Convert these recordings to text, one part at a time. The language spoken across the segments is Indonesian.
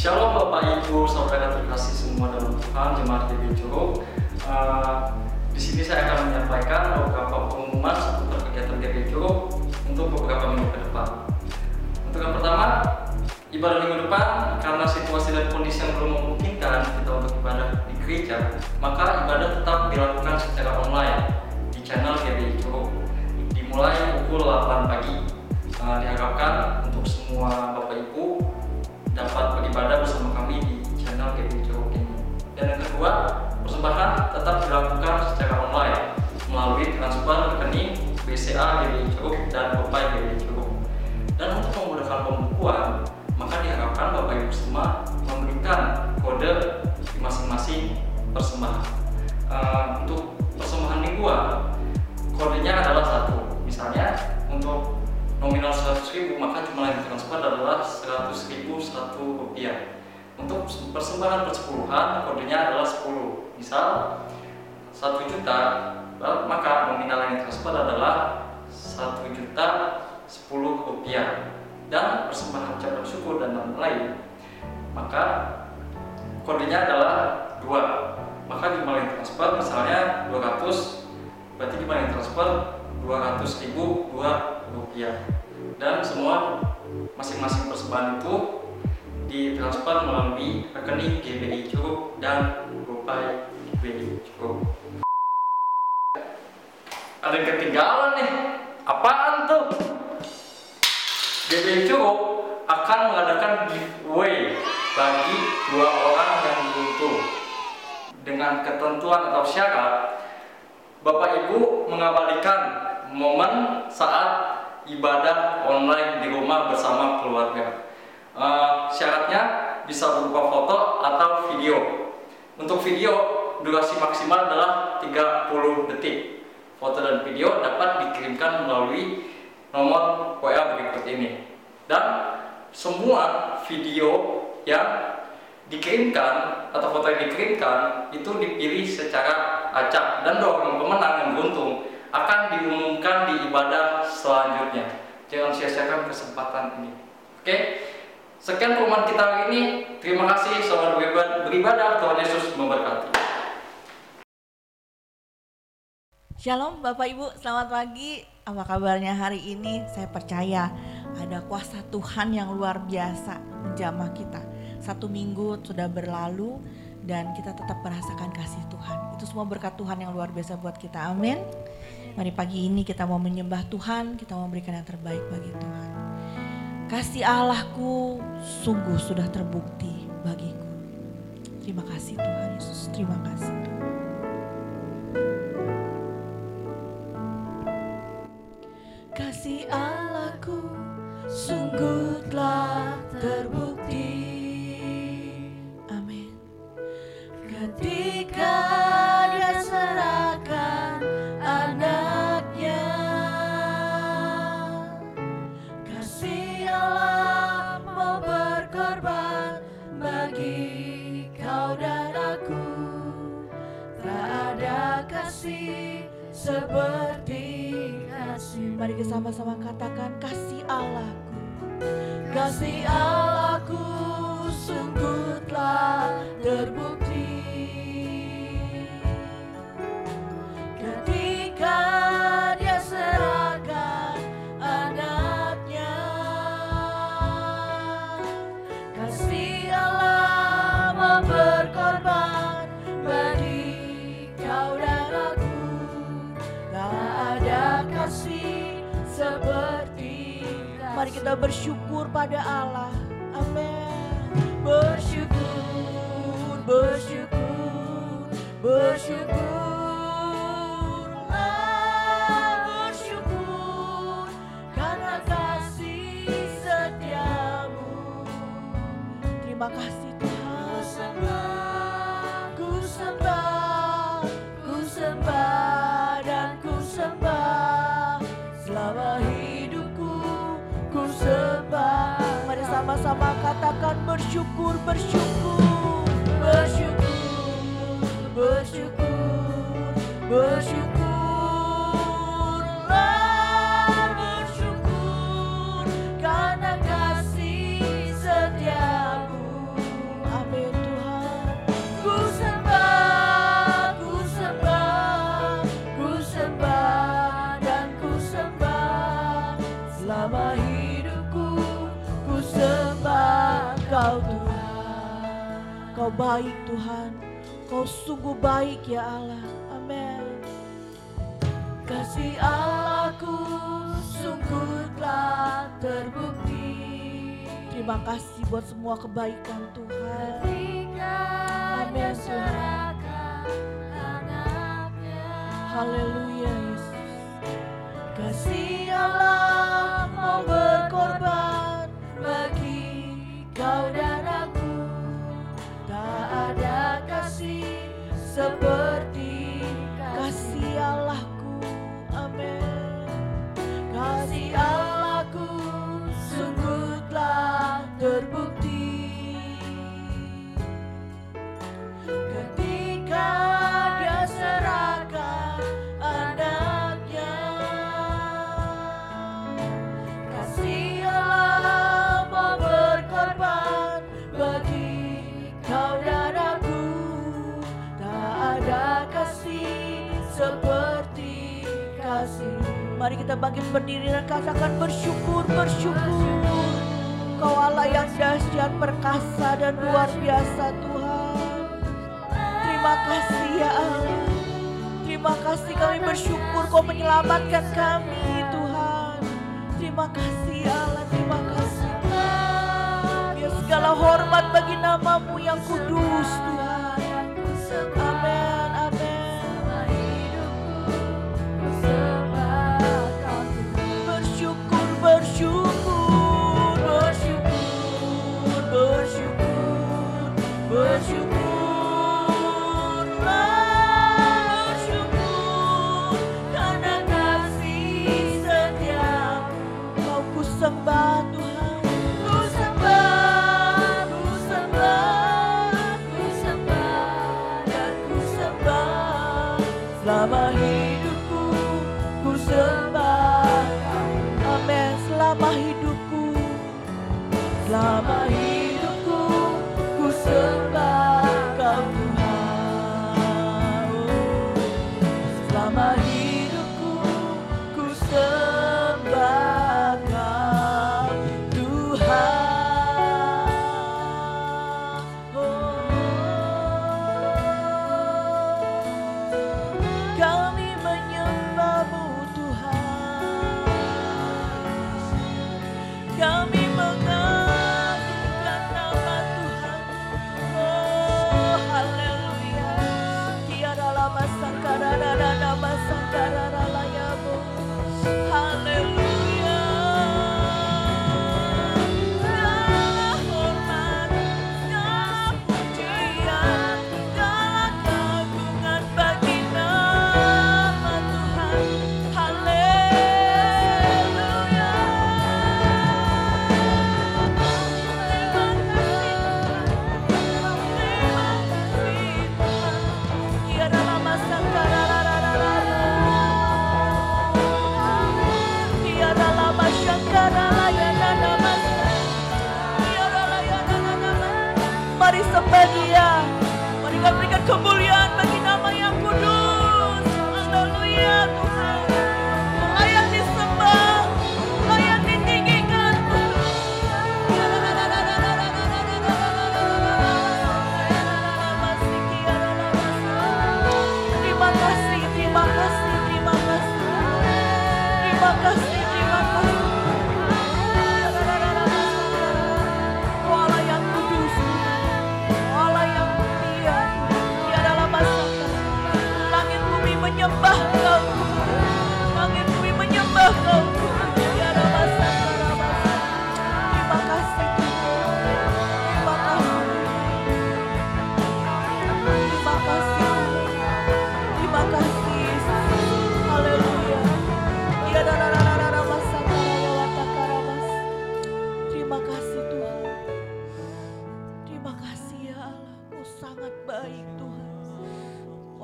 Shalom Bapak Ibu, saudara terkasih semua dalam Tuhan, jemaat GBI Curug. Di sini saya akan menyampaikan beberapa pengumuman seputar kegiatan GBI Curug untuk beberapa minggu ke depan. Untuk yang pertama, ibadah minggu depan, karena situasi dan kondisi yang belum memungkinkan kita untuk ibadah di gereja, maka ibadah tetap dilakukan secara online di channel GBI Curug. Dimulai pukul 8 pagi. Diharapkan untuk semua Bapak Ibu dapat beribadah bersama kami di channel GBI Curug ini. Dan yang kedua, persembahan tetap dilakukan secara online melalui transfer rekening BCA GBI Curug dan GoPay GBI Curug. Dan untuk memudahkan pembukuan, maka diharapkan Bapak Ibu semua memberikan kode di masing-masing persembahan. Untuk persembahan mingguan, kodenya adalah 1. Misalnya untuk nominal 100.000, maka jumlah yang ditransfer adalah 100.001 rupiah. Untuk persembahan persepuluhan, kodenya adalah 10. Misal 1 juta, maka nominal yang ditransfer adalah 1.010 rupiah. Dan persembahan ucapan syukur dan lain-lain, maka kodenya adalah 2. Maka jumlah yang ditransfer misalnya 200, berarti jumlah yang ditransfer 200.002 rupiah. Dan semua masing-masing persembahan itu ditransfer melalui rekening GBI Curug dan GoPay GBI Curug. Ada yang ketinggalan nih, apaan tuh? GBI Curug akan mengadakan giveaway bagi 2 orang yang beruntung. Dengan ketentuan atau syarat, Bapak Ibu mengabadikan momen saat ibadah online di rumah bersama keluarga. Syaratnya bisa berupa foto atau video. Untuk video, durasi maksimal adalah 30 detik. Foto dan video dapat dikirimkan melalui nomor WA berikut ini. Dan semua video yang dikirimkan atau foto yang dikirimkan itu dipilih secara acak, dan 2 orang pemenang yang beruntung akan diumumkan di ibadah selanjutnya. Jangan sia-siakan kesempatan ini. Oke, sekian pengumuman kita hari ini. Terima kasih, selamat beribadah. Tuhan Yesus memberkati. Shalom Bapak Ibu, selamat pagi. Apa kabarnya hari ini? Saya percaya ada kuasa Tuhan yang luar biasa menjamah kita. 1 minggu sudah berlalu dan kita tetap merasakan kasih Tuhan. Itu semua berkat Tuhan yang luar biasa buat kita. Amin. Mari pagi ini kita mau menyembah Tuhan, kita mau memberikan yang terbaik bagi Tuhan. Kasih Allahku sungguh sudah terbukti bagiku. Terima kasih Tuhan Yesus, terima kasih. Kasih Allahku sungguh telah terbukti. Amin. Ketika Dia serahkan anaknya, kasih Allah mau berkorban bagi kau dan aku. Tak ada kasih seperti kasih. Mari kita sama-sama katakan, kasih Allahku. Kasih Allahku sungguh telah terbukti. Ketika Dia serahkan anaknya, kasih Allah mau berkorban bagi kau dan aku. Tak ada kasih seperti kasih. Mari kita bersyukur pada Allah. Amin. Bersyukur, bersyukur, bersyukur. Bersyukur karena kasih setiamu. Terima kasih Tuhan. Ku sembah, ku sembah dan ku sembah. Selama hidupku ku sembah. Mari sama-sama katakan bersyukur, bersyukur, bersyukur, bersyukur, bersyukurlah, bersyukur karena kasih setiamu. Kau baik Tuhan, Kau sungguh baik ya Allah. Amin. Kasih Allahku sungguh telah terbukti. Terima kasih buat semua kebaikan Tuhan. Amin Tuhan. Haleluya Yesus. Kasih Allah mau berkorban bagi kau dan aku. Tak ada kasih seperti kasih Allahku. Amin. Kasih Allahku sungguh telah terbukti. Ketika Dia serahkan anaknya, kasih Allah mau berkorban bagi kau dan aku. Tak ada kasih seperti kasih. Mari kita bangkit berdiri dan katakan bersyukur, bersyukur. Kau Allah yang dahsyat, perkasa dan luar biasa Tuhan. Terima kasih ya Allah. Terima kasih kami bersyukur Kau menyelamatkan kami Tuhan. Terima kasih ya Allah, terima kasih. Biar segala hormat bagi nama-Mu yang kudus Tuhan. Amin, amin. Bersyukur, bersyukur, bersyukur, bersyukur, bersyukur. Sembah Tuhan, ku sembah, ku sembah, ku sembah, dan ku sembah. Selama hidupku, ku sembah. Amin. Selama hidupku, selama hidupku, ku sembah Kau Tuhan. Selama hidupku, ku sembah. Mari sembah Dia. Mari kita berikan kemuliaan bagi nama yang kudus. Haleluya Tuhan. Layak disembah, layak ditinggikan Terima kasih, terima kasih, terima kasih. Terima kasih, terima kasih. Menyembah Kau, langit bumi menyembah Kau. Tiada masa, tiada masa. Terima kasih, terima kasih, terima kasih, terima kasih. Haleluya. Tiada masa, terima kasih Tuhan. Terima kasih ya Allah, Kau sangat baik Tuhan.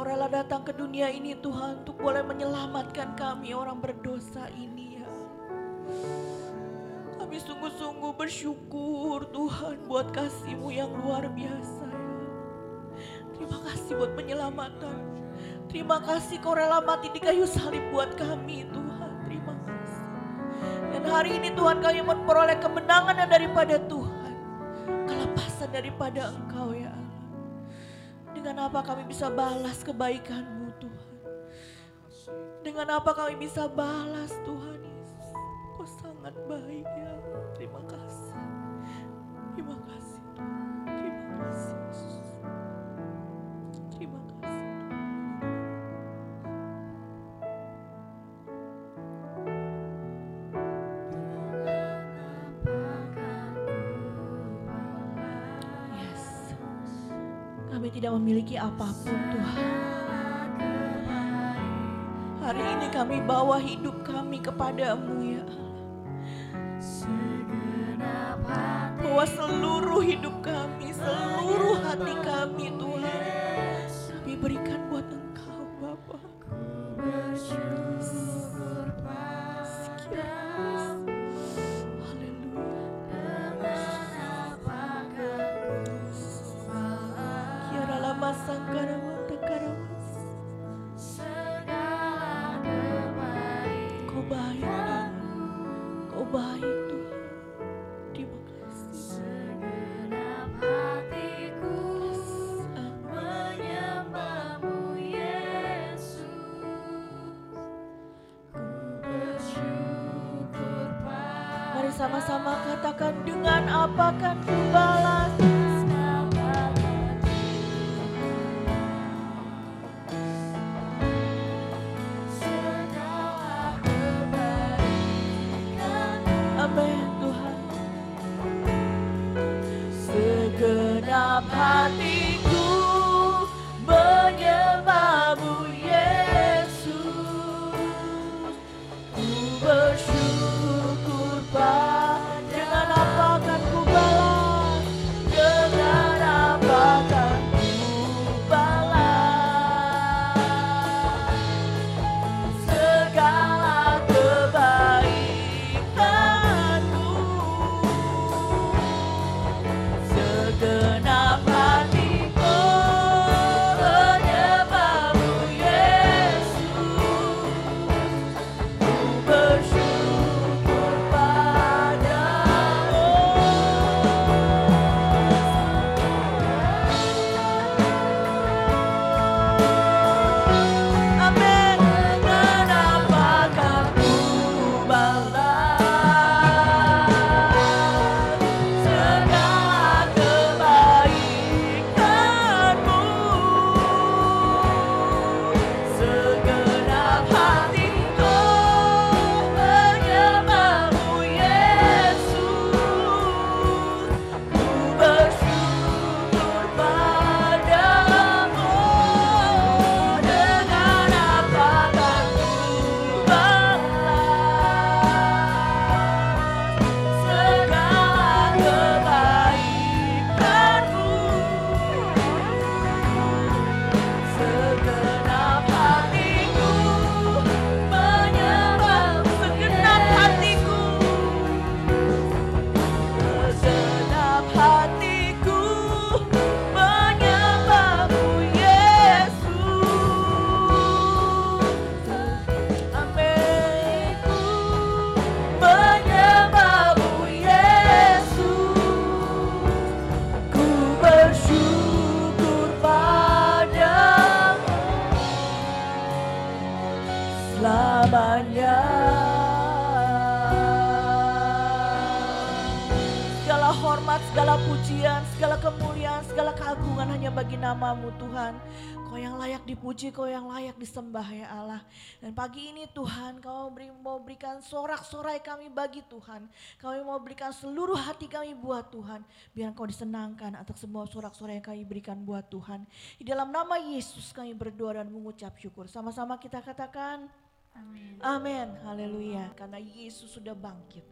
Oralah datang ke dunia ini Tuhan untuk boleh menyelamatkan kami orang berdosa ini ya. Kami sungguh-sungguh bersyukur Tuhan buat kasih-Mu yang luar biasa ya. Terima kasih buat penyelamatan. Terima kasih Kau rela mati di kayu salib buat kami Tuhan. Terima kasih. Dan hari ini Tuhan kami memperoleh kemenangan yang daripada Tuhan. Kelepasan daripada Engkau ya Allah. Dengan apa kami bisa balas kebaikan-Mu Tuhan? Dengan apa kami bisa balas Tuhan Yesus? Kau sangat baik ya. Terima kasih. Terima kasih Tuhan. Terima kasih Yesus. Terima kasih. Yes. Kami tidak memiliki apapun Tuhan. Hari ini kami bawa hidup kami kepadamu ya Allah. Bawa seluruh hidup kami, seluruh hati kami Tuhan. Kami berikan buat Engkau Bapa. Kau baik Tuhan, Kau baik Tuhan. Terima kasih. Segenap hatiku menyembah-Mu Yesus. Ku bersyukur pada Mari sama-sama katakan, dengan apa kan ku balas? Amin Tuhan. Segenap hatiku menyembah-Mu Yesus. Ku bersyukur Pak. Dengan apa kan ku balas? Dengan apa kan ku balas? Segala kebaikan-Mu. Segenap hatiku menyembah-Mu Yesus. Ku bersyukur padamu. Amin. Dengan apa kan ku balas segala kebaikan-Mu? Segenap hatiku menyembah-Mu Yesus. Ku bersyukur padamu. Dengan apa kan ku balas segala kebaikan-Mu? Segenap hatiku menyembah-Mu. Segenap hatiku. Segenap hatiku menyembah-Mu Yesus. Amin. Menyembah-Mu Yesus. Ku bersyukur padamu selamanya. Segala hormat, segala pujian, segala kemuliaan, segala keagungan hanya bagi nama-Mu Tuhan. Kau yang layak dipuji, Kau yang layak disembah ya Allah. Dan pagi ini Tuhan, Kau mau berikan sorak-sorai kami bagi Tuhan. Kami mau berikan seluruh hati kami buat Tuhan. Biar Kau disenangkan atas semua sorak-sorai yang kami berikan buat Tuhan. Di dalam nama Yesus kami berdoa dan mengucap syukur. Sama-sama kita katakan Amin. amin. Haleluya. Karena Yesus sudah bangkit.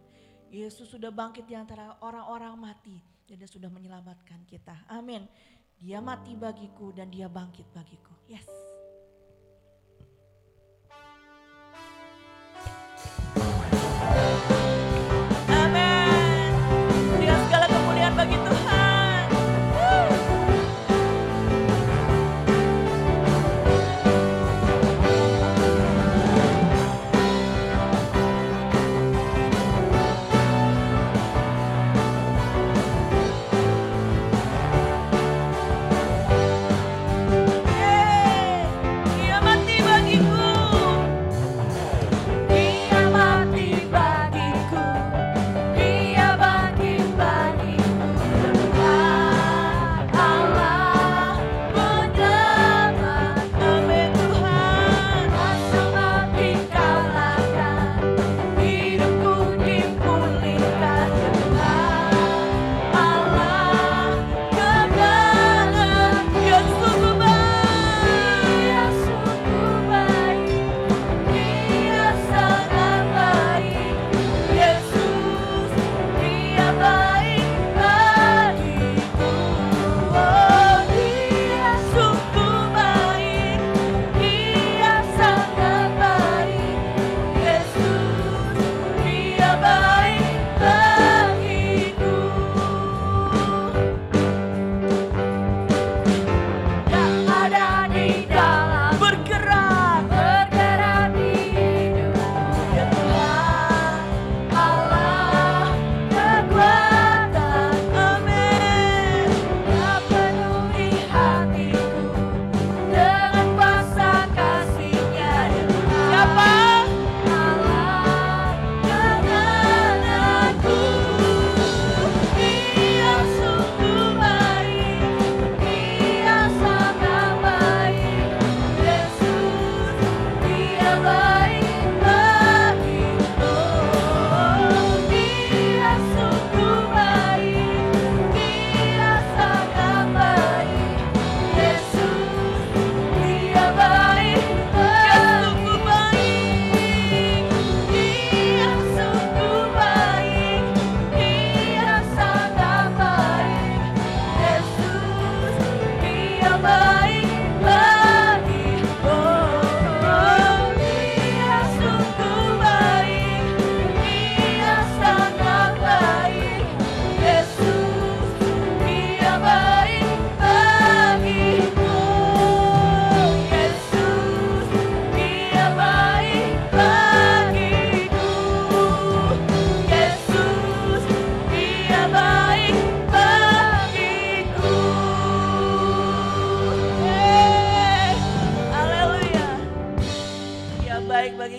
Yesus sudah bangkit di antara orang-orang mati. Dan Dia sudah menyelamatkan kita. Amin. Dia mati bagiku dan Dia bangkit bagiku. Yes. Amin. Dengan segala kemuliaan bagi Tuhan.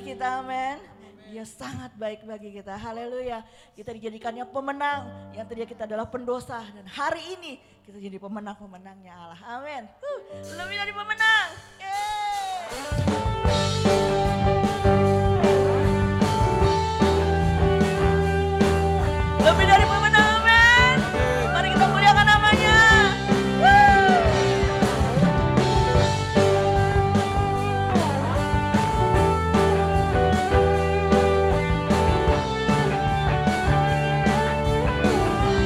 kita, amin. Dia sangat baik bagi kita, haleluya. Kita dijadikannya pemenang, yang tadinya kita adalah pendosa. Dan hari ini kita jadi pemenang-pemenangnya Allah, amin. Lebih dari pemenang. Lebih dari pemenang, amin. Mari kita muliakan namanya.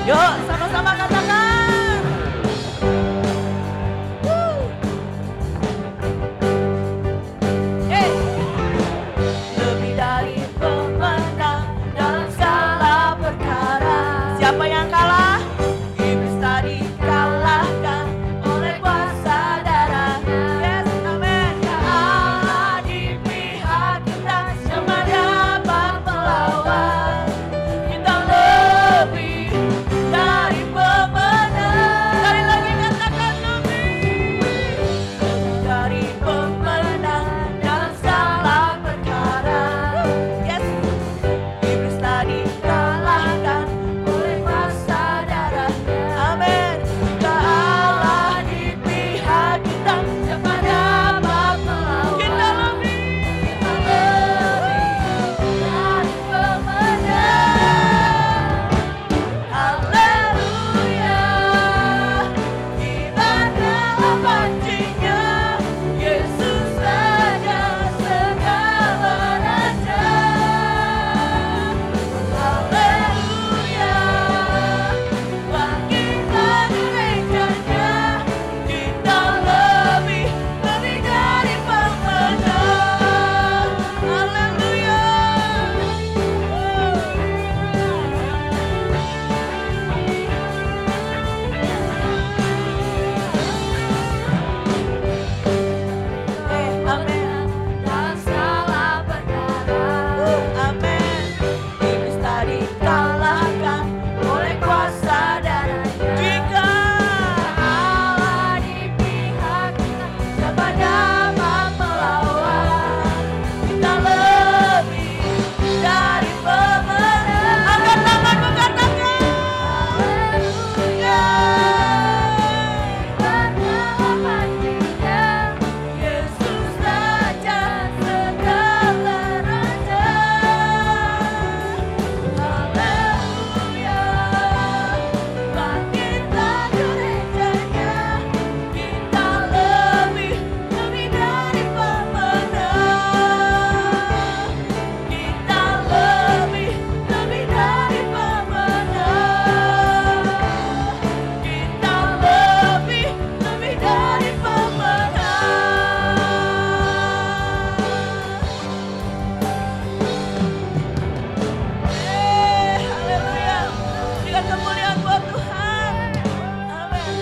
Yuk, sama-sama katakan. Lebih dari pemenang dalam segala perkara. Siapa yang kalah? Iblis tadi kalahkan oleh kuasa darahnya. Yes, amin. Allah di pihak kita, siapa dapat melawan? Kita lebih dari pemenang. Sekali lagi katakan lebih dari pemenang dalam segala perkara. Yes, iblis tadi kalahkan oleh kuasa darahnya. Amin. Jika Allah di pihak kita, siapa dapat melawan? Kita lebih dari pemenang. Haleluya, ibadah pancinya, Yesus saja segala raja. Haleluya, bangkitlah gerejanya, kita lebih dari pemenang. Haleluya. Amin. Dalam segala perkara. Amin. Iblis tadi kalahkan oleh kuasa darahnya. Jika Allah di pihak kita, siapa dapat melawan? Kita lebih dari pemenang. Angkat tanganmu katakan. Haleluya. Ibadah pancinya, Yesus saja segala raja. Haleluya, bangkitlah gerejanya, kita lebih dari pemenang. Kita lebih dari pemenang. Kita lebih dari pemenang. Haleluya. Berikan kemuliaan buat Tuhan. Amin.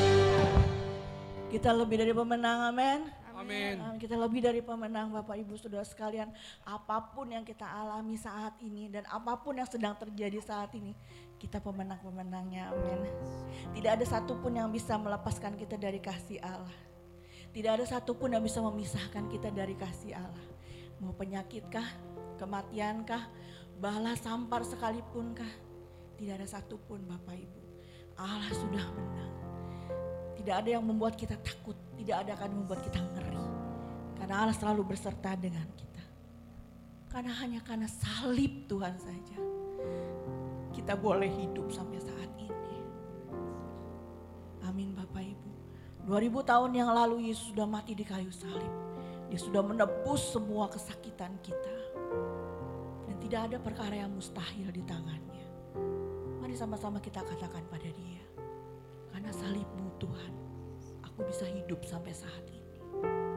Kita lebih dari pemenang, amin. Amin. Kita lebih dari pemenang, Bapak Ibu Saudara sekalian. Apapun yang kita alami saat ini dan apapun yang sedang terjadi saat ini, kita pemenang-pemenangnya, amin. Tidak ada satupun yang bisa melepaskan kita dari kasih Allah. Tidak ada satupun yang bisa memisahkan kita dari kasih Allah. Mau penyakitkah, kematiankah, bala sampar sekalipunkah, tidak ada satupun, Bapak Ibu. Allah sudah menang. Tidak ada yang membuat kita takut, tidak ada akan membuat kita ngeri. Karena Allah selalu berserta dengan kita. Karena hanya karena salib Tuhan saja, kita boleh hidup sampai saat ini. Amin Bapak Ibu. 2000 tahun yang lalu Yesus sudah mati di kayu salib. Dia sudah menebus semua kesakitan kita. Dan tidak ada perkara yang mustahil di tangannya. Mari sama-sama kita katakan pada dia. Karena salibmu Tuhan, aku bisa hidup sampai saat ini. Amin.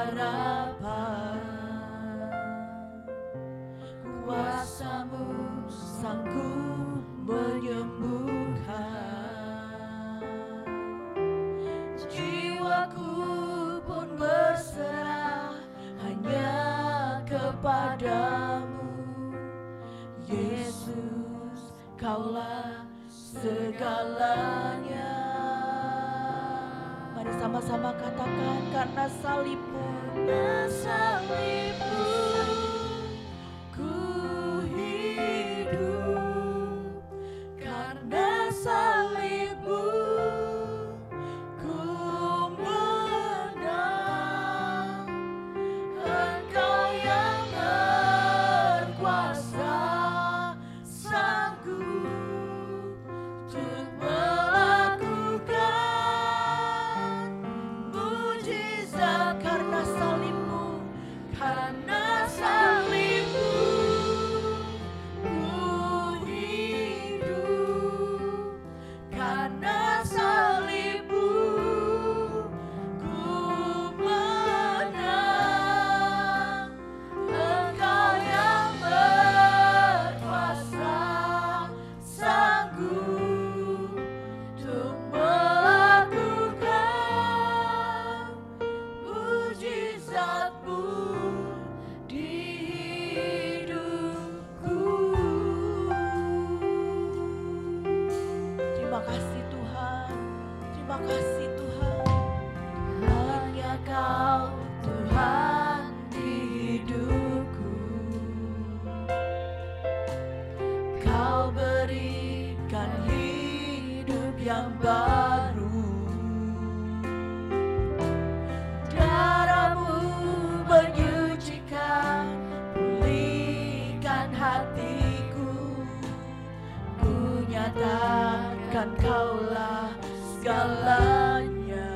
pengharapan. Kuasa-Mu sanggup menyembuhkan. Jiwaku pun berserah hanya kepadamu. Yesus, Kaulah segalanya. Mari sama-sama katakan, karena salib-Mu, ku hidup. Karena salib-Mu, ku menang. Engkau yang berkuasa, sanggup untuk melakukan mujizat. Karena salib-Mu, karena salib-Mu, ku hidup. Karena salib-Mu, ku menang. Engkau yang berkuasa, sanggup untuk melakukan mujizat-Mu di hidupku. Terima kasih Tuhan, terima kasih Tuhan. Hanya Kau Tuhan di hidupku. Kau berikan hidup yang baru. Darah-Mu menyucikan, pulihkan hatiku. Ku nyatakan Kaulah segalanya.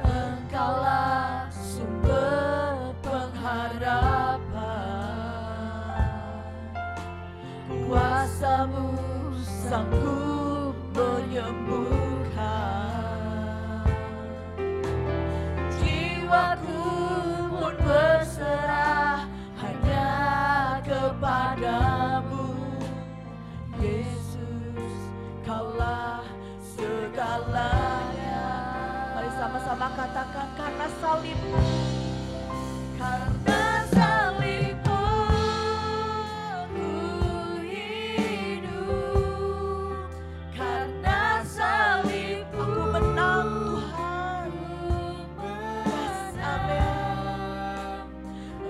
Engkaulah sumber pengharapan. Kuasa-Mu sanggup menyembuhkan. Jiwaku pun berserah hanya kepadamu. Yesus, Kaulah segalanya. Mari sama-sama katakan, karena salib-Mu, karena salib-Mu, ku hidup. Karena salib-Mu, aku menang Tuhan. Yes, amin.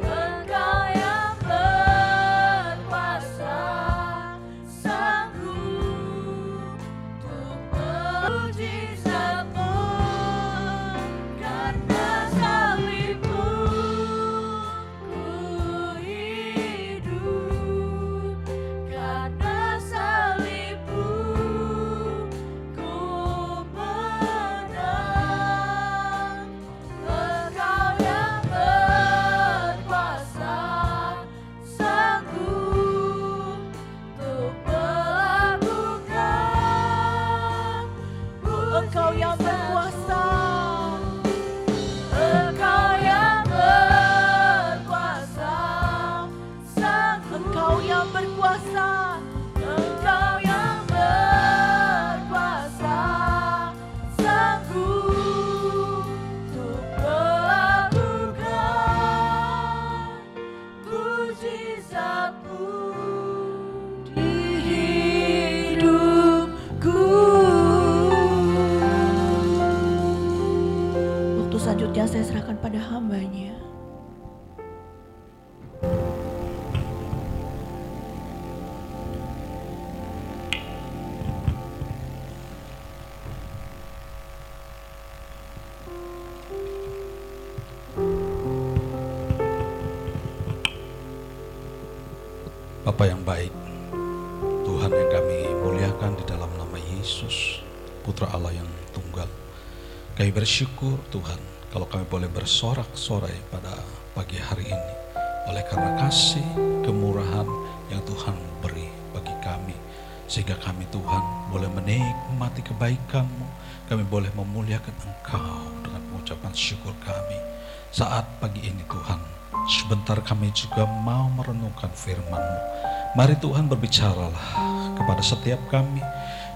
Engkau yang berkuasa, sanggup untuk mujizat-Mu. Karena salib-Mu, ku hidup. Karena salib-Mu, ku menang. Engkau yang berkuasa, sanggup untuk melakukan. Engkau yang berkuasa, Engkau yang berkuasa, Engkau yang berkuasa, Engkau yang berkuasa, sanggup untuk melakukan mujizat-Mu di hidupku. Waktu selanjutnya saya serahkan pada hamba-Nya. Bapa yang baik, Tuhan yang kami muliakan di dalam nama Yesus, Putra Allah yang tunggal. Kami bersyukur Tuhan kalau kami boleh bersorak-sorai pada pagi hari ini oleh karena kasih kemurahan yang Tuhan beri bagi kami, sehingga kami Tuhan boleh menikmati kebaikan-Mu, kami boleh memuliakan Engkau dengan mengucapkan syukur kami. Saat pagi ini Tuhan, sebentar kami juga mau merenungkan firman-Mu. Mari Tuhan berbicaralah kepada setiap kami.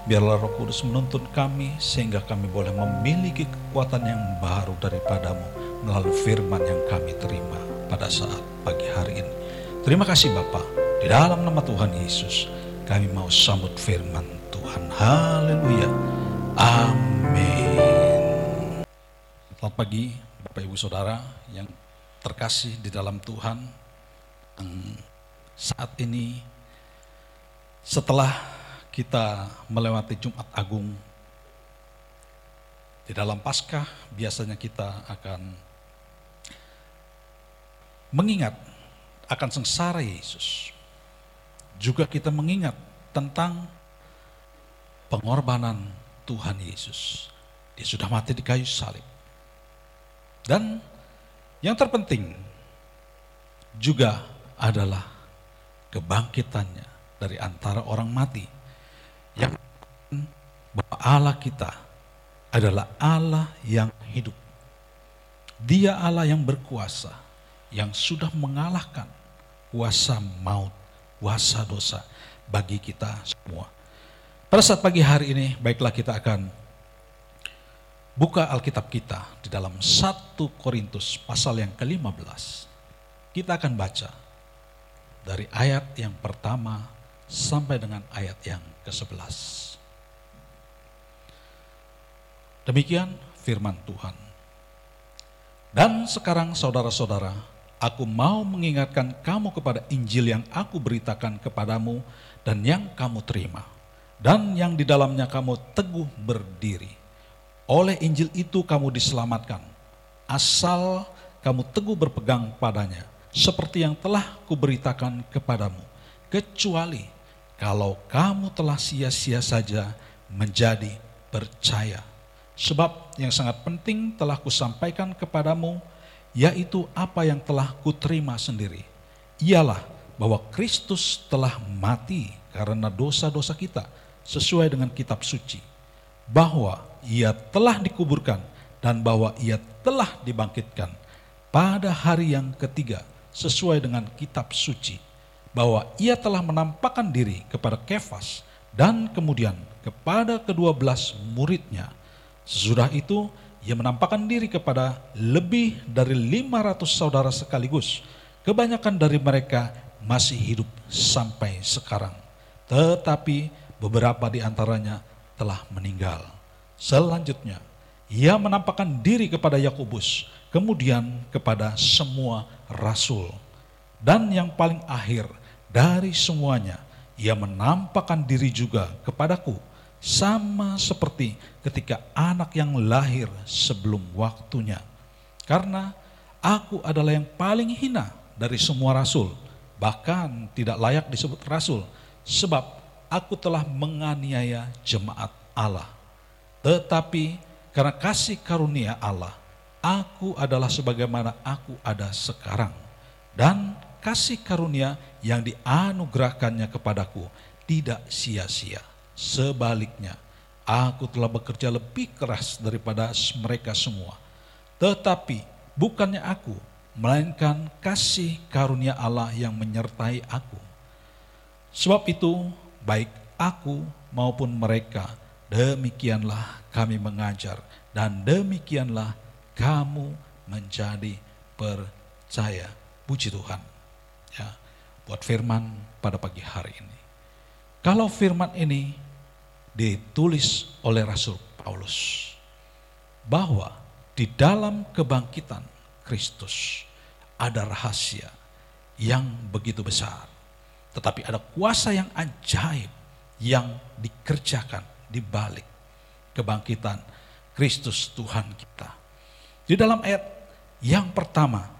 Biarlah Roh Kudus menuntun kami sehingga kami boleh memiliki kekuatan yang baru daripada-Mu melalui firman yang kami terima pada saat pagi hari ini. Terima kasih Bapa, di dalam nama Tuhan Yesus kami mau sambut firman Tuhan. Haleluya. Amin. Selamat pagi Bapak Ibu Saudara yang terkasih di dalam Tuhan. Saat ini setelah kita melewati Jumat Agung, di dalam Paskah biasanya kita akan mengingat akan sengsara Yesus. Juga kita mengingat tentang pengorbanan Tuhan Yesus. Dia sudah mati di kayu salib. Dan yang terpenting juga adalah kebangkitannya dari antara orang mati. Yang bahwa Allah kita adalah Allah yang hidup. Dia Allah yang berkuasa, yang sudah mengalahkan kuasa maut, kuasa dosa bagi kita semua. Pada saat pagi hari ini, baiklah kita akan buka Alkitab kita di dalam 1 Korintus pasal yang ke-15. Kita akan baca dari ayat yang pertama sampai dengan ayat yang ke-11. Demikian firman Tuhan. Dan sekarang saudara-saudara, aku mau mengingatkan kamu kepada Injil yang aku beritakan kepadamu dan yang kamu terima, dan yang di dalamnya kamu teguh berdiri. Oleh Injil itu kamu diselamatkan, asal kamu teguh berpegang padanya, seperti yang telah kuberitakan kepadamu, kecuali kalau kamu telah sia-sia saja menjadi percaya. Sebab yang sangat penting telah kusampaikan kepadamu, yaitu apa yang telah kuterima sendiri. Ialah bahwa Kristus telah mati karena dosa-dosa kita sesuai dengan kitab suci. Bahwa ia telah dikuburkan dan bahwa ia telah dibangkitkan pada hari yang ketiga sesuai dengan kitab suci. Bahwa ia telah menampakkan diri kepada Kefas dan kemudian kepada ke-12 muridnya. Sesudah itu ia menampakkan diri kepada lebih dari 500 saudara sekaligus. Kebanyakan dari mereka masih hidup sampai sekarang, tetapi beberapa di antaranya telah meninggal. Selanjutnya, ia menampakkan diri kepada Yakobus, kemudian kepada semua rasul. Dan yang paling akhir dari semuanya, ia menampakkan diri juga kepadaku, sama seperti ketika anak yang lahir sebelum waktunya. Karena aku adalah yang paling hina dari semua rasul, bahkan tidak layak disebut rasul, sebab aku telah menganiaya jemaat Allah. Tetapi karena kasih karunia Allah, aku adalah sebagaimana aku ada sekarang. Dan kasih karunia yang dianugerahkannya kepadaku tidak sia-sia. Sebaliknya, aku telah bekerja lebih keras daripada mereka semua. Tetapi bukannya aku, melainkan kasih karunia Allah yang menyertai aku. Sebab itu, baik aku maupun mereka, demikianlah kami mengajar, dan demikianlah kamu menjadi percaya. Puji Tuhan. Ya, buat firman pada pagi hari ini. Kalau firman ini ditulis oleh Rasul Paulus, bahwa di dalam kebangkitan Kristus ada rahasia yang begitu besar, tetapi ada kuasa yang ajaib yang dikerjakan di balik kebangkitan Kristus Tuhan kita. Di dalam ayat yang pertama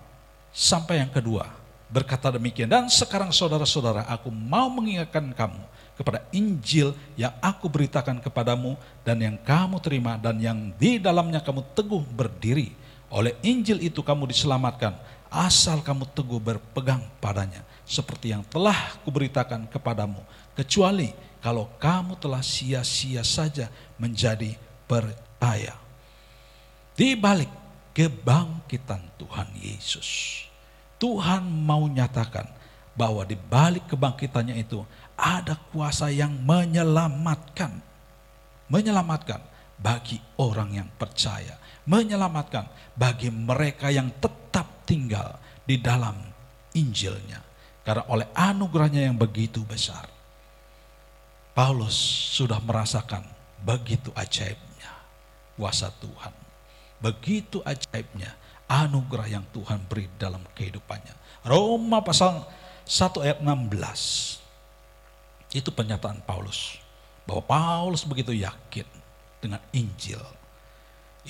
sampai yang kedua berkata demikian, dan sekarang saudara-saudara, aku mau mengingatkan kamu kepada Injil yang aku beritakan kepadamu dan yang kamu terima dan yang di dalamnya kamu teguh berdiri. Oleh Injil itu kamu diselamatkan, asal kamu teguh berpegang padanya, seperti yang telah kuberitakan kepadamu, kecuali kalau kamu telah sia-sia saja menjadi percaya. Di balik kebangkitan Tuhan Yesus. Tuhan mau nyatakan bahwa di balik kebangkitannya itu ada kuasa yang menyelamatkan. Menyelamatkan bagi orang yang percaya. Menyelamatkan bagi mereka yang tetap tinggal di dalam Injilnya. Karena oleh anugerahnya yang begitu besar, Paulus sudah merasakan begitu ajaibnya kuasa Tuhan. Begitu ajaibnya anugerah yang Tuhan beri dalam kehidupannya. Roma pasal 1 ayat 16. Itu pernyataan Paulus. Bahwa Paulus begitu yakin dengan Injil.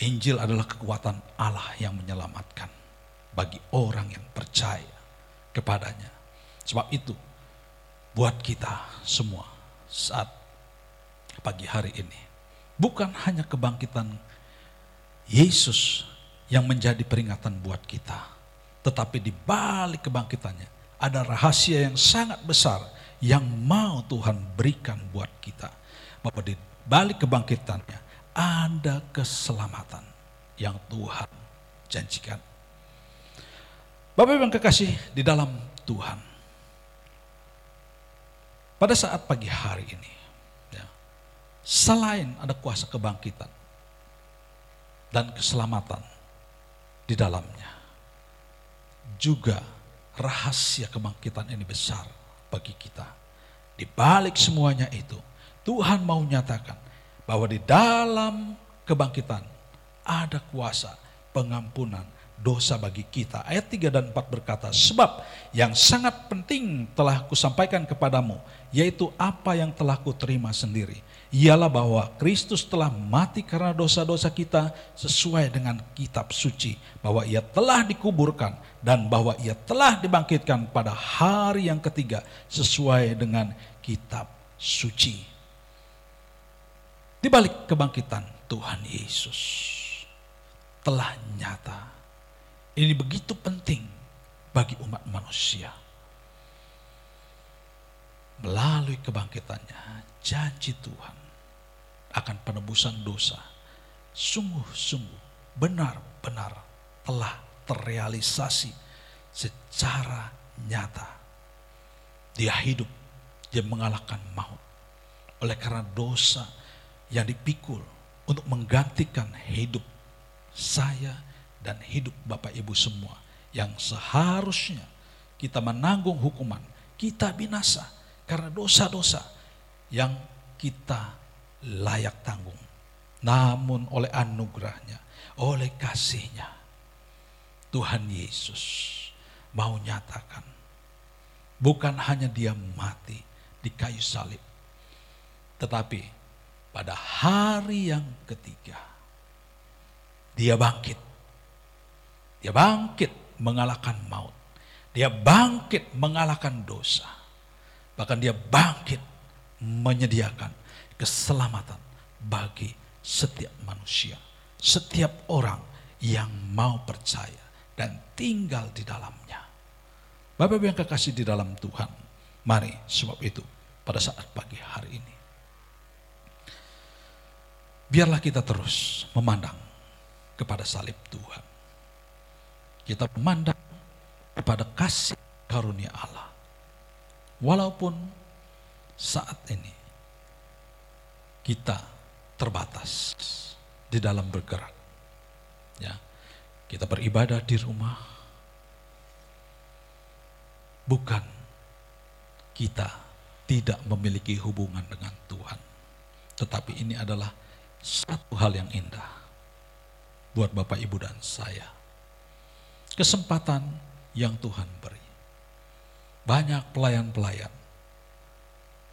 Injil adalah kekuatan Allah yang menyelamatkan bagi orang yang percaya kepadanya. Sebab itu buat kita semua saat pagi hari ini, bukan hanya kebangkitan Yesus yang menjadi peringatan buat kita, tetapi di balik kebangkitannya ada rahasia yang sangat besar yang mau Tuhan berikan buat kita. Bahwa di balik kebangkitannya ada keselamatan yang Tuhan janjikan. Bapak Ibu yang kekasih di dalam Tuhan, pada saat pagi hari ini, ya, selain ada kuasa kebangkitan dan keselamatan di dalamnya, juga rahasia kebangkitan ini besar bagi kita. Di balik semuanya itu, Tuhan mau nyatakan bahwa di dalam kebangkitan ada kuasa pengampunan dosa bagi kita. Ayat 3 dan 4 berkata, sebab yang sangat penting telah kusampaikan kepadamu, yaitu apa yang telah kuterima sendiri. Ialah bahwa Kristus telah mati karena dosa-dosa kita sesuai dengan kitab suci. Bahwa ia telah dikuburkan dan bahwa ia telah dibangkitkan pada hari yang ketiga sesuai dengan kitab suci. Di balik kebangkitan Tuhan Yesus telah nyata. Ini begitu penting bagi umat manusia. Melalui kebangkitannya, janji Tuhan akan penebusan dosa sungguh-sungguh benar-benar telah terrealisasi secara nyata. Dia hidup, dia mengalahkan maut. Oleh karena dosa yang dipikul untuk menggantikan hidup saya dan hidup Bapak Ibu semua yang seharusnya kita menanggung hukuman, kita binasa karena dosa-dosa yang kita layak tanggung. Namun oleh anugerahnya, oleh kasihnya, Tuhan Yesus mau nyatakan bukan hanya dia mati di kayu salib, tetapi pada hari yang ketiga dia bangkit. Dia bangkit mengalahkan maut. Dia bangkit mengalahkan dosa. Bahkan dia bangkit menyediakan keselamatan bagi setiap manusia. Setiap orang yang mau percaya dan tinggal di dalamnya. Bapak-Ibu yang kekasih di dalam Tuhan, mari sebab itu pada saat pagi hari ini, biarlah kita terus memandang kepada salib Tuhan. Kita memandang kepada kasih karunia Allah. Walaupun saat ini kita terbatas di dalam bergerak. Ya, kita beribadah di rumah. Bukan kita tidak memiliki hubungan dengan Tuhan. Tetapi ini adalah satu hal yang indah buat Bapak, Ibu, dan saya. Kesempatan yang Tuhan beri. Banyak pelayan-pelayan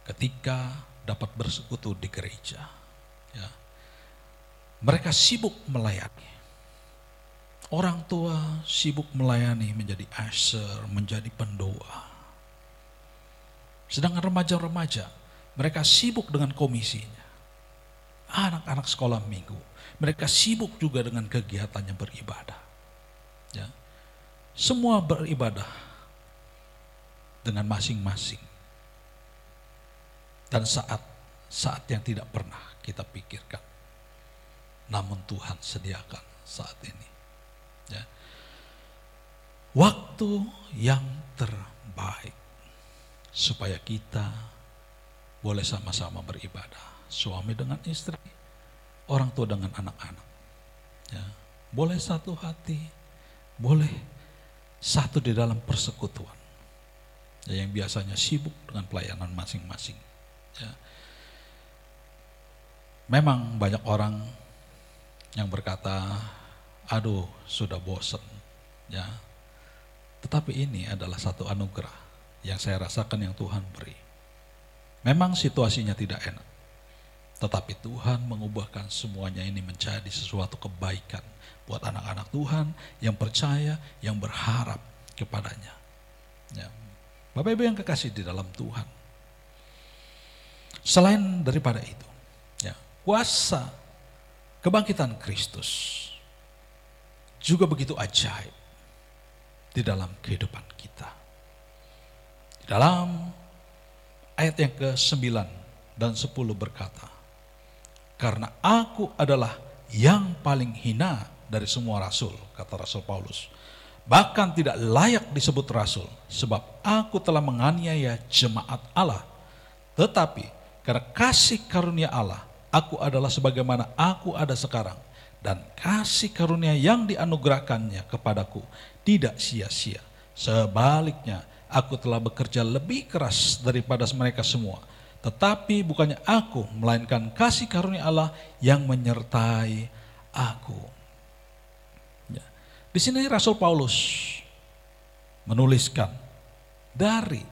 ketika dapat bersekutu di gereja, ya, mereka sibuk melayani. Orang tua sibuk melayani menjadi usher, menjadi pendoa. Sedangkan remaja-remaja, mereka sibuk dengan komisinya. Anak-anak sekolah minggu, mereka sibuk juga dengan kegiatannya beribadah. Ya. Semua beribadah dengan masing-masing. Dan saat yang tidak pernah kita pikirkan. Namun Tuhan sediakan saat ini. waktu yang terbaik supaya kita boleh sama-sama beribadah. Suami dengan istri, orang tua dengan anak-anak. Ya, boleh satu hati, boleh satu di dalam persekutuan. Ya, yang biasanya sibuk dengan pelayanan masing-masing. Ya. Memang banyak orang yang berkata, aduh sudah bosan. Ya. Tetapi ini adalah satu anugerah yang saya rasakan yang Tuhan beri. Memang situasinya tidak enak, tetapi Tuhan mengubahkan semuanya ini menjadi sesuatu kebaikan buat anak-anak Tuhan yang percaya, yang berharap kepadanya. Ya. Bapak Ibu yang kekasih di dalam Tuhan, selain daripada itu, ya, kuasa kebangkitan Kristus juga begitu ajaib di dalam kehidupan kita. Di dalam ayat yang ke-9 dan 10 berkata, karena aku adalah yang paling hina dari semua rasul, kata Rasul Paulus. Bahkan tidak layak disebut rasul, sebab aku telah menganiaya jemaat Allah. Tetapi karena kasih karunia Allah, aku adalah sebagaimana aku ada sekarang. Dan kasih karunia yang dianugerahkannya kepadaku tidak sia-sia. Sebaliknya, aku telah bekerja lebih keras daripada mereka semua. Tetapi bukannya aku, melainkan kasih karunia Allah yang menyertai aku. Ya. Di sini Rasul Paulus menuliskan dari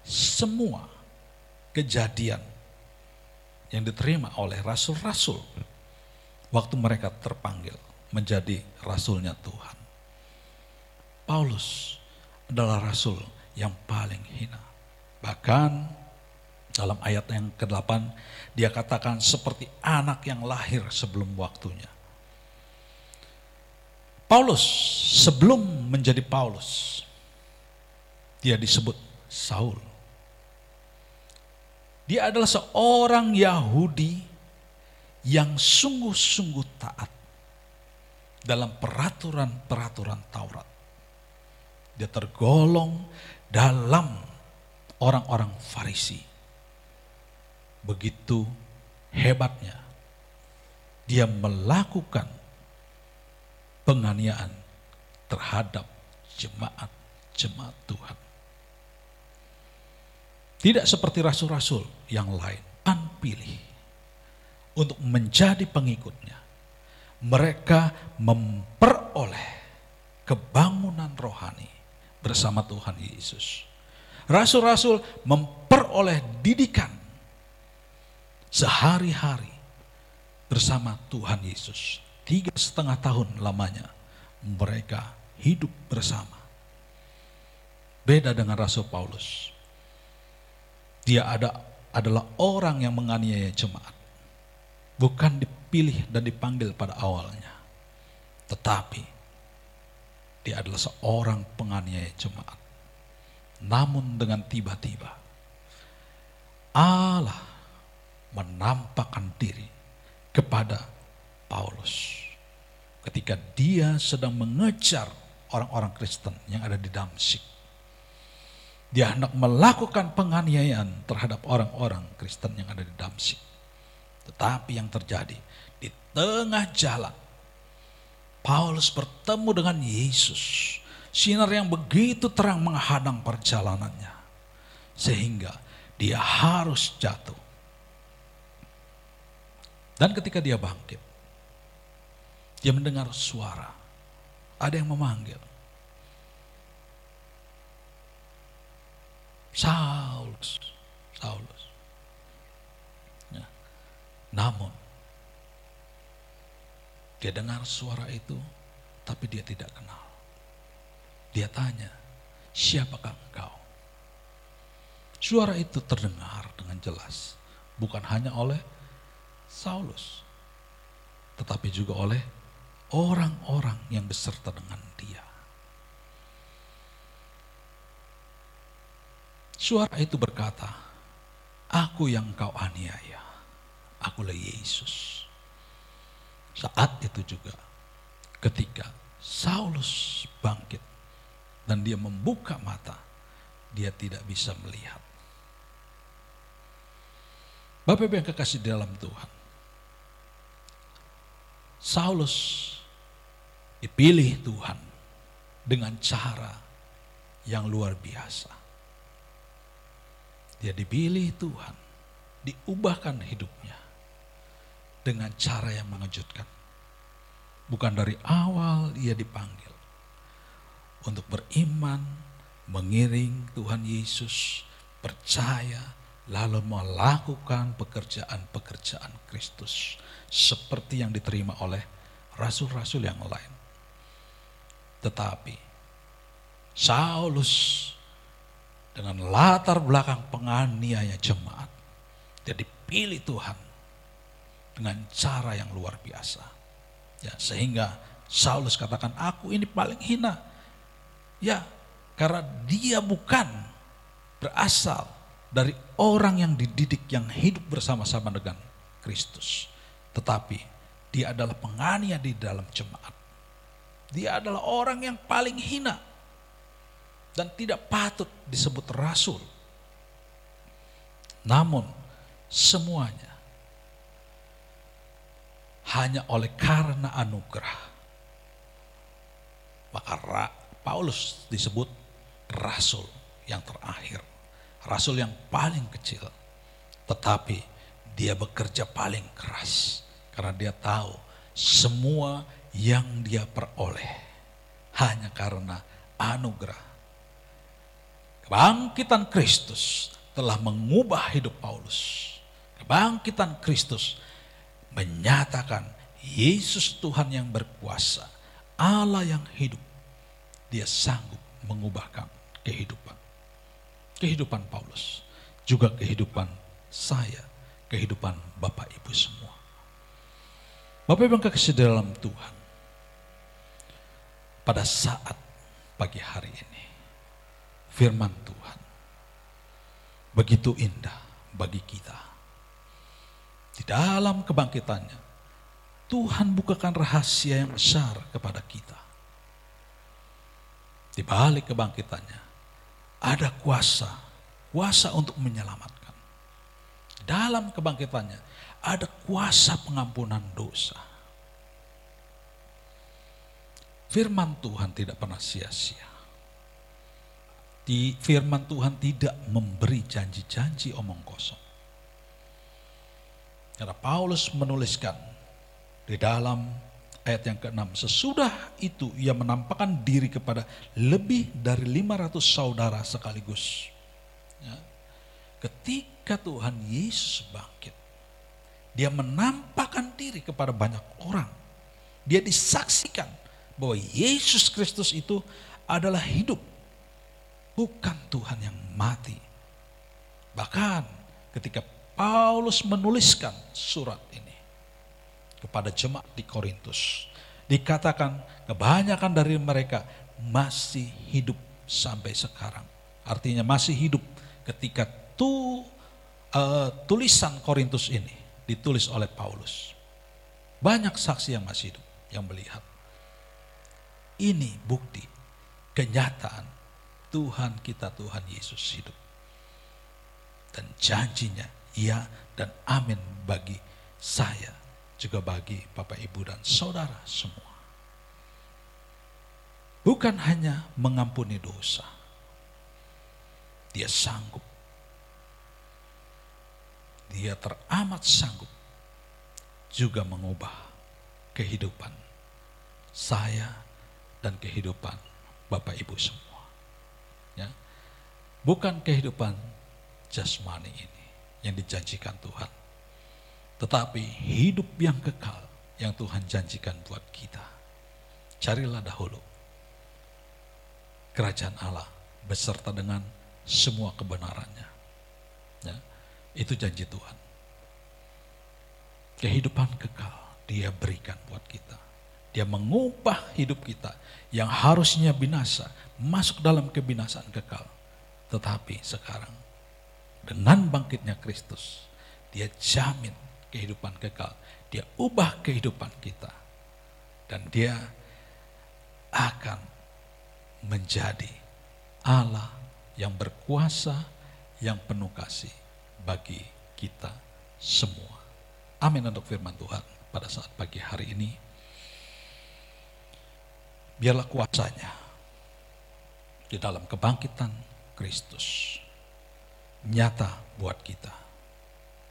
semua kejadian yang diterima oleh rasul-rasul waktu mereka terpanggil menjadi rasulnya Tuhan. Paulus adalah rasul yang paling hina. Bahkan dalam ayat yang ke-8 dia katakan seperti anak yang lahir sebelum waktunya. Paulus sebelum menjadi Paulus, dia disebut Saul. Dia adalah seorang Yahudi yang sungguh-sungguh taat dalam peraturan-peraturan Taurat. Dia tergolong dalam orang-orang Farisi. Begitu hebatnya dia melakukan penganiayaan terhadap jemaat-jemaat Tuhan. Tidak seperti rasul-rasul yang lain, Tuhan pilih untuk menjadi pengikutnya. Mereka memperoleh kebangunan rohani bersama Tuhan Yesus. Rasul-rasul memperoleh didikan sehari-hari bersama Tuhan Yesus. 3,5 tahun lamanya mereka hidup bersama. Beda dengan Rasul Paulus. Dia adalah orang yang menganiaya jemaat. Bukan dipilih dan dipanggil pada awalnya. Tetapi dia adalah seorang penganiaya jemaat. Namun dengan tiba-tiba Allah menampakkan diri kepada Paulus ketika dia sedang mengejar orang-orang Kristen yang ada di Damsyik. Dia hendak melakukan penganiayaan terhadap orang-orang Kristen yang ada di Damsyik. Tetapi yang terjadi di tengah jalan, Paulus bertemu dengan Yesus. Sinar yang begitu terang menghadang perjalanannya. Sehingga dia harus jatuh. Dan ketika dia bangkit, dia mendengar suara. Ada yang memanggil. Saulus, Saulus. Ya. Namun, dia dengar suara itu, tapi dia tidak kenal. Dia tanya, siapakah engkau? Suara itu terdengar dengan jelas. Bukan hanya oleh Saulus, tetapi juga oleh orang-orang yang beserta dengan dia. Suara itu berkata, aku yang kau aniaya, akulah Yesus. Saat itu juga ketika Saulus bangkit, dan dia membuka mata, dia tidak bisa melihat. Bapak Ibu yang kekasih di dalam Tuhan, Saulus dipilih Tuhan dengan cara yang luar biasa. Dia dipilih Tuhan, diubahkan hidupnya dengan cara yang mengejutkan. Bukan dari awal ia dipanggil untuk beriman, mengiring Tuhan Yesus, percaya, lalu melakukan pekerjaan-pekerjaan Kristus seperti yang diterima oleh rasul-rasul yang lain. Tetapi Saulus dengan latar belakang penganiaya jemaat, dia dipilih Tuhan dengan cara yang luar biasa. Ya, sehingga Saulus katakan, aku ini paling hina. Ya, karena dia bukan berasal dari orang yang dididik, yang hidup bersama-sama dengan Kristus. Tetapi dia adalah penganiaya di dalam jemaat. Dia adalah orang yang paling hina dan tidak patut disebut rasul. Namun semuanya hanya oleh karena anugerah. Maka Paulus disebut rasul yang terakhir. Rasul yang paling kecil, tetapi dia bekerja paling keras karena dia tahu semua yang dia peroleh hanya karena anugerah. Kebangkitan Kristus telah mengubah hidup Paulus. Kebangkitan Kristus menyatakan Yesus Tuhan yang berkuasa, Allah yang hidup. Dia sanggup mengubahkan kehidupan. Kehidupan Paulus, juga kehidupan saya, kehidupan Bapak Ibu semua. Bapak Ibu yang kekasih dalam Tuhan, pada saat pagi hari ini, firman Tuhan begitu indah bagi kita. Di dalam kebangkitannya, Tuhan bukakan rahasia yang besar kepada kita. Di balik kebangkitannya, ada kuasa untuk menyelamatkan. Dalam kebangkitannya ada kuasa pengampunan dosa. Firman Tuhan tidak pernah sia-sia. Di firman Tuhan tidak memberi janji-janji omong kosong. Karena Paulus menuliskan di dalam ayat yang ke-6, sesudah itu ia menampakkan diri kepada lebih dari 500 saudara sekaligus. Ya. Ketika Tuhan Yesus bangkit, dia menampakkan diri kepada banyak orang. Dia disaksikan bahwa Yesus Kristus itu adalah hidup, bukan Tuhan yang mati. Bahkan ketika Paulus menuliskan surat ini kepada jemaat di Korintus, dikatakan kebanyakan dari mereka masih hidup sampai sekarang. Artinya masih hidup ketika tulisan Korintus ini ditulis oleh Paulus. Banyak saksi yang masih hidup yang melihat. Ini bukti kenyataan Tuhan kita, Tuhan Yesus hidup. Dan janjinya ya dan amin bagi saya, juga bagi Bapak Ibu dan saudara semua. Bukan hanya mengampuni dosa, dia sanggup, dia teramat sanggup juga mengubah kehidupan saya dan kehidupan Bapak Ibu semua. Ya. Bukan kehidupan jasmani ini yang dijanjikan Tuhan, tetapi hidup yang kekal yang Tuhan janjikan buat kita. Carilah dahulu kerajaan Allah beserta dengan semua kebenarannya. Ya, itu janji Tuhan. Kehidupan kekal dia berikan buat kita. Dia mengubah hidup kita yang harusnya binasa masuk dalam kebinasaan kekal. Tetapi sekarang dengan bangkitnya Kristus, dia jamin kehidupan kekal. Dia ubah kehidupan kita. Dan dia akan menjadi Allah yang berkuasa, yang penuh kasih bagi kita semua. Amin untuk firman Tuhan pada saat pagi hari ini. Biarlah kuasanya di dalam kebangkitan Kristus nyata buat kita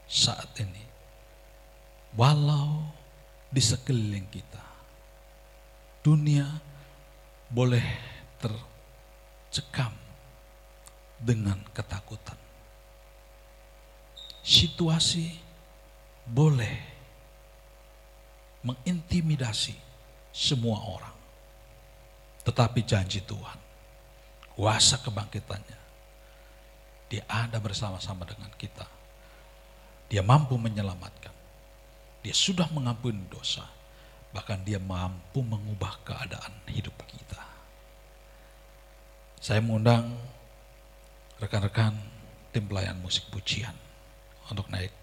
saat ini. Walau di sekeliling kita dunia boleh tercekam dengan ketakutan. Situasi boleh mengintimidasi semua orang. Tetapi janji Tuhan, kuasa kebangkitannya, Dia ada bersama-sama dengan kita. Dia mampu menyelamatkan. Dia sudah mengampuni dosa. Bahkan Dia mampu mengubah keadaan hidup kita. Saya mengundang rekan-rekan tim pelayan musik pujian untuk naik.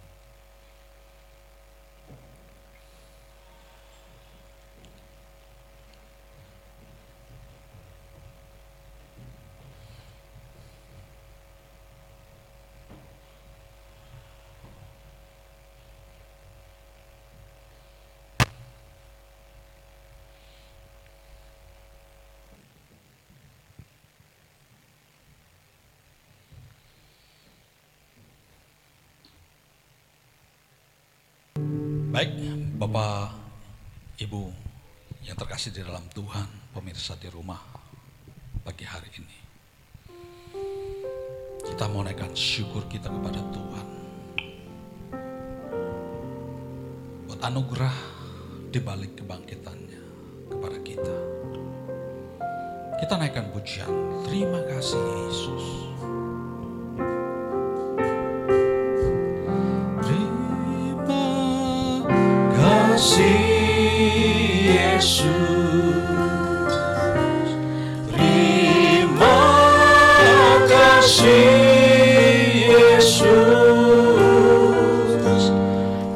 Baik, Bapak, Ibu yang terkasih di dalam Tuhan, pemirsa di rumah pagi hari ini. Kita mau naikkan syukur kita kepada Tuhan. Buat anugerah di balik kebangkitannya kepada kita. Kita naikkan pujian, terima kasih Yesus. Yesus, terima kasih Yesus,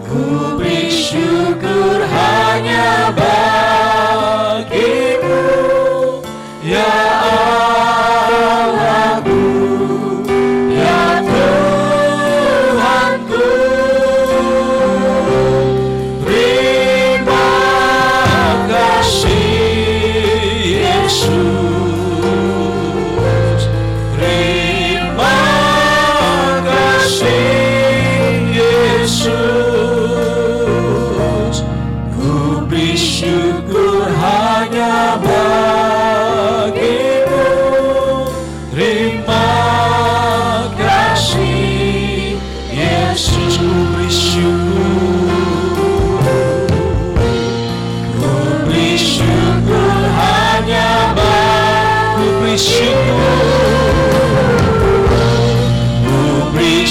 ku beri syukur hanya bagimu, ya Allahku, ya Tuhanku.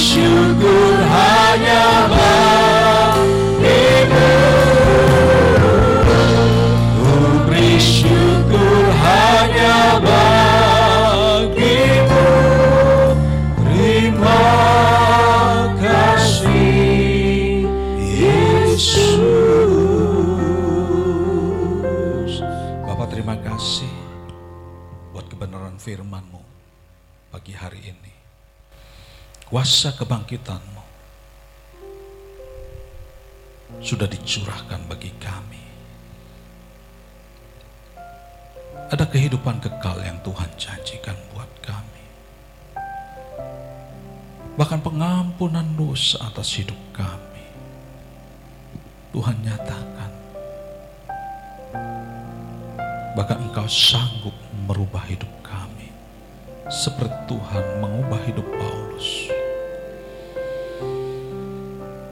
Syukur hanya bagimu, ku beri syukur hanya bagimu, terima kasih Yesus. Bapak, terima kasih buat kebenaran firman-Mu pagi hari ini. Kuasa kebangkitan-Mu sudah dicurahkan bagi kami. Ada kehidupan kekal yang Tuhan janjikan buat kami. Bahkan pengampunan dosa atas hidup kami Tuhan nyatakan. Bahkan Engkau sanggup merubah hidup kami seperti Tuhan mengubah hidup Paulus.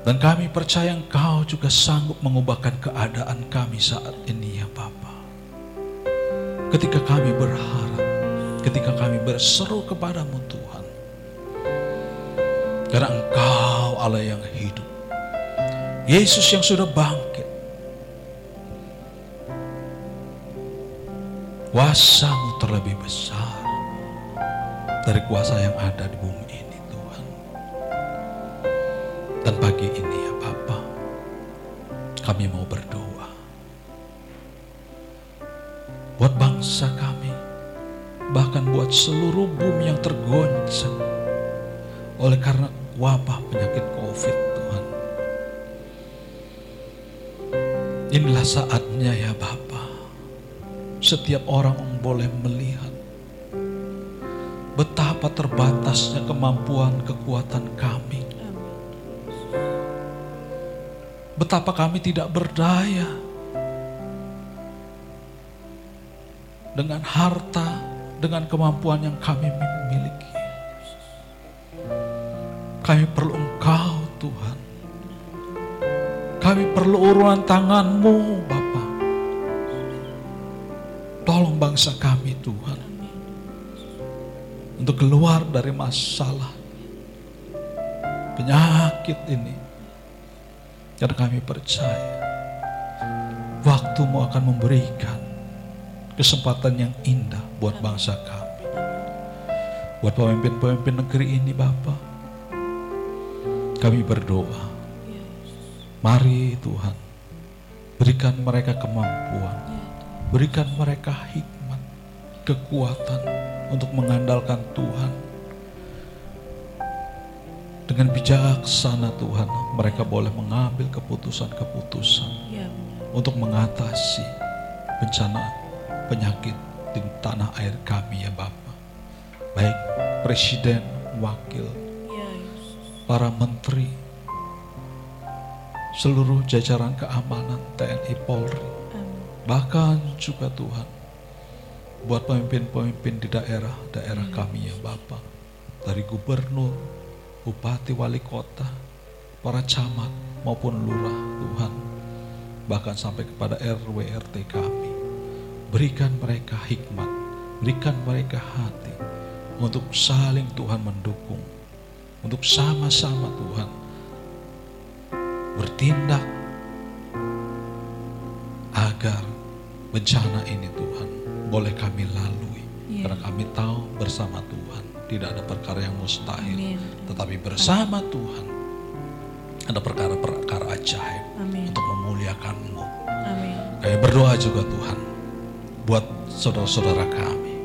Dan kami percaya Engkau juga sanggup mengubahkan keadaan kami saat ini ya Bapa. Ketika kami berharap, ketika kami berseru kepadamu Tuhan. Karena Engkau Allah yang hidup. Yesus yang sudah bangkit. Kuasa-Mu terlebih besar dari kuasa yang ada di bumi ini Tuhan. Dan pagi ini ya Bapa, kami mau berdoa buat bangsa kami, bahkan buat seluruh bumi yang tergoncang oleh karena wabah penyakit COVID, Tuhan. Inilah saatnya ya Bapa, setiap orang boleh melihat betapa terbatasnya kemampuan kekuatan kami. Betapa kami tidak berdaya dengan harta, dengan kemampuan yang kami miliki. Kami perlu Engkau Tuhan. Kami perlu uluran tangan-Mu Bapa. Tolong bangsa kami Tuhan, untuk keluar dari masalah penyakit ini. Karena kami percaya waktu-Mu akan memberikan kesempatan yang indah buat bangsa kami, buat pemimpin-pemimpin negeri ini Bapa. Kami berdoa, mari Tuhan, berikan mereka kemampuan, berikan mereka hikmat, kekuatan untuk mengandalkan Tuhan. Dengan bijaksana Tuhan, mereka boleh mengambil keputusan-keputusan untuk mengatasi bencana penyakit di tanah air kami ya Bapa. Baik presiden, wakil, para menteri, seluruh jajaran keamanan TNI Polri, bahkan juga Tuhan buat pemimpin-pemimpin di daerah-daerah kami ya Bapa, dari gubernur, bupati, wali kota, para camat maupun lurah Tuhan, bahkan sampai kepada RW RT kami. Berikan mereka hikmat, berikan mereka hati untuk saling Tuhan mendukung, untuk sama-sama Tuhan bertindak agar bencana ini Tuhan boleh kami lalui. Karena kami tahu bersama Tuhan tidak ada perkara yang mustahil. Amin. Tetapi bersama Tuhan ada perkara-perkara ajaib. Amin. Untuk memuliakan-Mu. Amin. Kami berdoa juga Tuhan buat saudara-saudara kami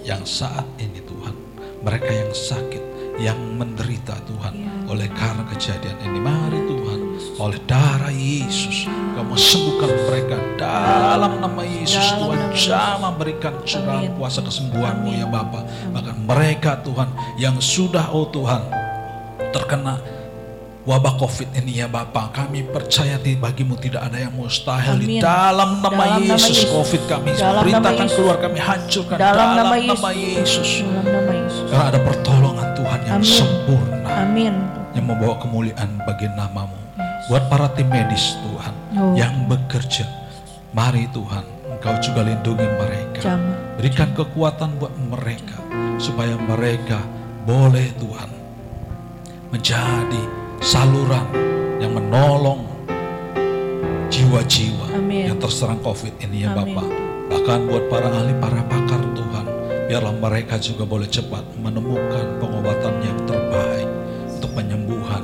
yang saat ini Tuhan, mereka yang sakit, yang menderita Tuhan oleh karena kejadian ini. Mari Tuhan, oleh darah Yesus Kamu sembuhkan mereka dalam nama Yesus. Tuhan jamah berikan curahan kuasa kesembuhan-Mu ya Bapa. Bahkan mereka Tuhan yang sudah Tuhan terkena wabah COVID ini ya Bapa, kami percaya bagimu tidak ada yang mustahil. Di dalam nama Yesus, COVID kami perintahkan keluar, kami hancurkan dalam nama Yesus. Karena ada pertolongan Tuhan yang sempurna, yang membawa kemuliaan bagi nama-Mu. Buat para tim medis Tuhan yang bekerja, mari Tuhan Engkau juga lindungi mereka, berikan kekuatan buat mereka supaya mereka boleh Tuhan menjadi saluran yang menolong jiwa-jiwa yang terserang COVID ini ya Bapak. Bahkan buat para ahli, para pakar Tuhan, biarlah mereka juga boleh cepat menemukan pengobatan yang terbaik untuk penyembuhan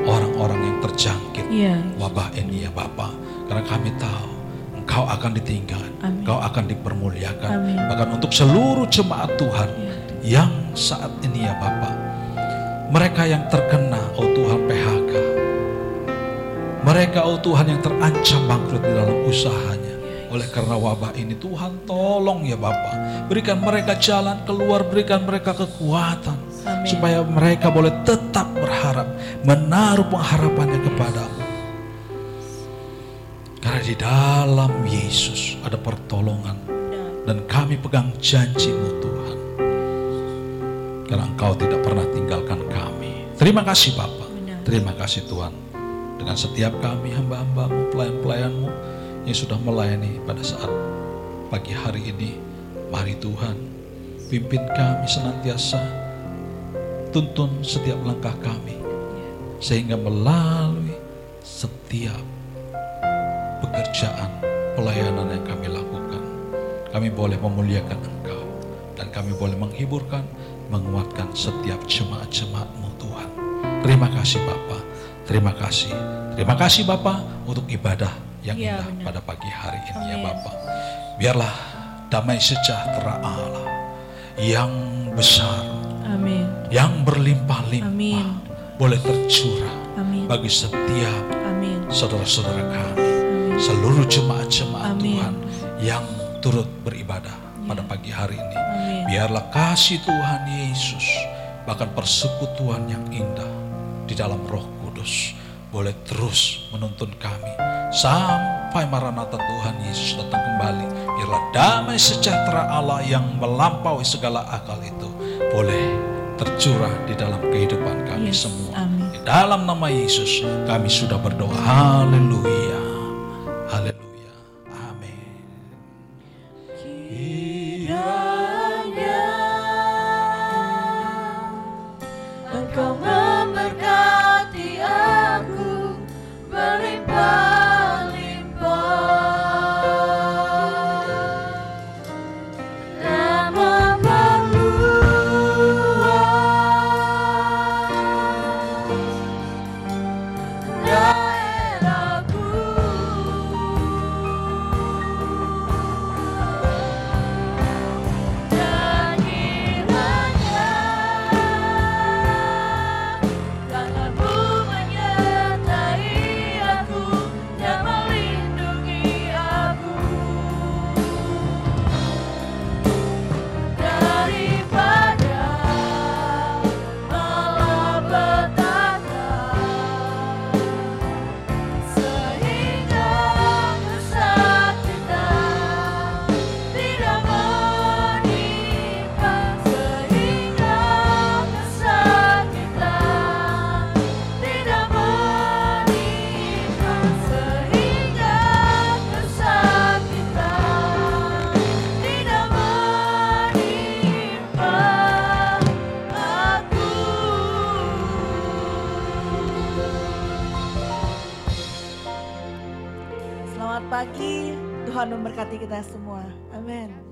orang-orang yang terjangkit wabah ini ya Bapak. Karena kami tahu Engkau akan ditinggalkan, Engkau akan dipermuliakan. Bahkan untuk seluruh jemaat Tuhan yang saat ini ya Bapak, mereka yang terkena Tuhan PHK, mereka Tuhan yang terancam bangkrut di dalam usahanya oleh karena wabah ini, Tuhan tolong ya Bapa, berikan mereka jalan keluar, berikan mereka kekuatan supaya mereka boleh tetap berharap, menaruh pengharapannya kepadamu. Karena di dalam Yesus ada pertolongan dan kami pegang janji-Mu Tuhan. Karena Engkau tidak pernah tinggalkan kami. Terima kasih Bapa. Terima kasih Tuhan. Dengan setiap kami hamba-hamba-Mu, pelayan-pelayan-Mu yang sudah melayani pada saat pagi hari ini. Mari Tuhan, pimpin kami senantiasa. Tuntun setiap langkah kami. Sehingga melalui setiap pekerjaan, pelayanan yang kami lakukan, kami boleh memuliakan Engkau. Dan kami boleh menghiburkan, menguatkan setiap jemaat-jemaat-Mu Tuhan. Terima kasih Bapa, terima kasih. Terima kasih Bapa untuk ibadah yang indah pada pagi hari ini ya Bapa. Biarlah damai sejahtera Allah yang besar, Amin. yang berlimpah-limpah Amin. boleh tercurah Amin. bagi setiap Amin. saudara-saudara kami, Amin. seluruh jemaat-jemaat Amin. Tuhan yang turut beribadah pada pagi hari ini. Amin. Biarlah kasih Tuhan Yesus, bahkan persekutuan yang indah di dalam Roh Kudus boleh terus menuntun kami sampai Maranatha Tuhan Yesus datang kembali. Biarlah damai sejahtera Allah yang melampaui segala akal itu boleh tercurah di dalam kehidupan kami Yes, semua. amin. Di dalam nama Yesus kami sudah berdoa. Haleluya. Haleluya. Amin. Kiranya Engkau memberkati aku berlimpah-limpah dan memperluas daerahku. Dan kiranya tanganmu menyertai aku dan melindungi aku daripada malapetaka, sehingga kesakitan tidak menimpa, sehingga kesakitan tidak menimpa, sehingga kesakitan tidak menimpa aku. Selamat pagi, Tuhan memberkati kita semua. Amin.